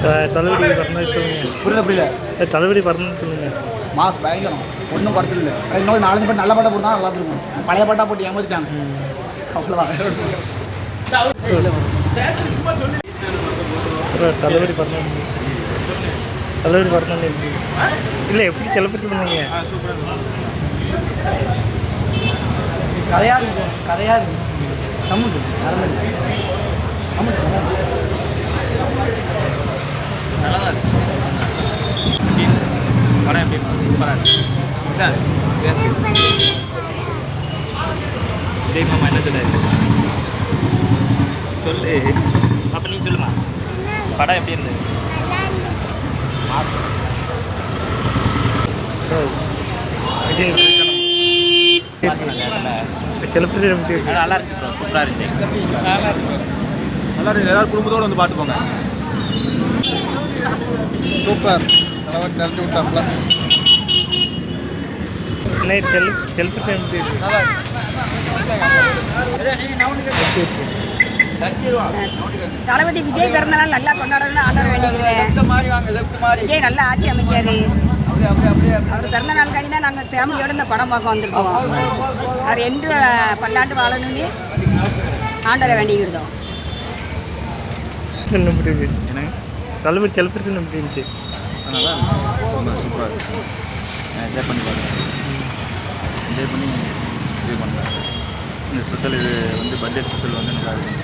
தள்ளுபடி வரணும் சொல்லுங்க. புரியல தள்ளுபடி வரணும்னு சொல்லுங்க. மாஸ் பயங்கரம், ஒன்றும் குறைச்சல் இல்லை. இன்னும் 4 பாட்டு நல்ல பாட்டாக போட்டு தான் நல்லா இருக்கும். பழைய பாட்டாக போட்டு ஏமாத்திட்டாங்க, அவ்வளோதான். தள்ளுபடி வரணும், தள்ளுபடி வரணும்னு இல்லை எப்படி செலப்பட்டு பண்ணீங்க? கதையாக இருக்கும், கதையாக இருக்கும். அமௌண்ட்டு அமௌண்ட்டு நல்லா தான் இருந்துச்சு. படம் எப்படி சூப்பராக இருந்துச்சு. பேசு விஜய் மாமா என்ன சொல்லுது சொல்லு. அப்போ நீ சொல்லுமா, படம் எப்படி இருந்தது? செலப்பட்டு நல்லா இருந்துச்சு ப்ரோ, சூப்பராக இருந்துச்சு. நல்லா இருக்கு. எல்லாரும் குடும்பத்தோடு வந்து பார்த்து போங்க. சூப்பர், தலைவர் திறந்து விட்டாப்ல. செல்பட்டு தளபதி விஜய் பிறந்தநாள் நல்லா கொண்டாடணும்னு ஆதரவு வேண்டிக்கிறேன். விஜய் நல்லா ஆட்சி அமைக்காரு. அவர் பிறந்த நாளுக்காண்டி தான் நாங்கள் ஃபேமிலியோடு இந்த படம் பார்க்க வந்திருக்கோம். அவர் என்று பல்லாண்டு வாழணும்னு ஆண்டரை வேண்டிக்கிட்டோம். தளபதி செல்பட்டு எப்படி இருந்துச்சு? நல்லா இருந்துச்சு, ரொம்ப சூப்பராக இருந்துச்சு. என்ஜாய் பண்ணி பார்த்தேன், என்ஜாய் பண்ணி இது பண்ணுறேன். இந்த ஸ்பெஷல் இது வந்து பர்த்டே ஸ்பெஷல் வந்து நல்லா இருக்கும்.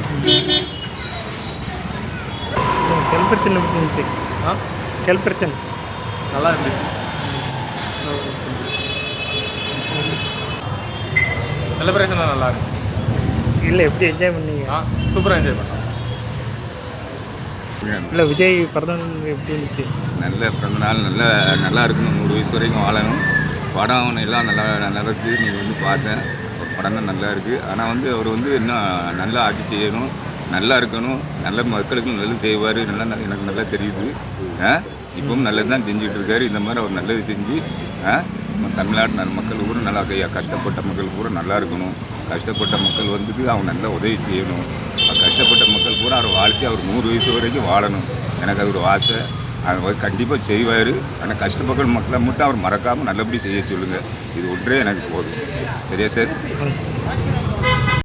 செல்பட்டு எப்படி இருந்துச்சு? செல்பட்டு நல்லா இருந்துச்சு. செலிப்ரேஷன் நல்லா இருந்துச்சு. இல்லை எப்படி என்ஜாய் பண்ணீங்க? சூப்பராக என்ஜாய் பண்ணோம். இல்லை விஜய் பிறந்தநாள் எப்படி இருந்துச்சு? நல்ல பிறந்தநாள் நல்லா இருக்கணும், 100 வயசு வரைக்கும் வாழணும். படம் எல்லாம் நல்லா இருக்குது. நீங்கள் வந்து பார்த்தேன், படம் தான் நல்லா இருக்குது. ஆனால் வந்து அவர் வந்து இன்னும் நல்லா ஆட்சி செய்யணும், நல்லா இருக்கணும், நல்ல மக்களுக்கு நல்லது செய்வார். நல்லா எனக்கு நல்லா தெரியுது. இப்பவும் நல்லது தான் செஞ்சுட்டு இருக்காரு. இந்த மாதிரி அவர் நல்லது செஞ்சு நம்ம தமிழ்நாட்டு மக்கள் பூரா நல்லா கஷ்டப்பட்ட மக்கள் பூரா நல்லா இருக்கணும். கஷ்டப்பட்ட மக்கள் வந்துட்டு அவங்க நல்லா உதவி செய்யணும். கஷ்டப்பட்ட மக்கள் பூரா அவர் வாழ்க்கை அவர் 100 வயசு வரைக்கும் வாழணும். எனக்கு அது ஒரு ஆசை. அவர் கண்டிப்பாக செய்வார். ஆனால் கஷ்டப்பட்ட மக்களை மட்டும் அவர் மறக்காமல் நல்லபடி செய்ய சொல்லுங்கள். இது ஒன்றே எனக்கு போதும். சரியா சார்?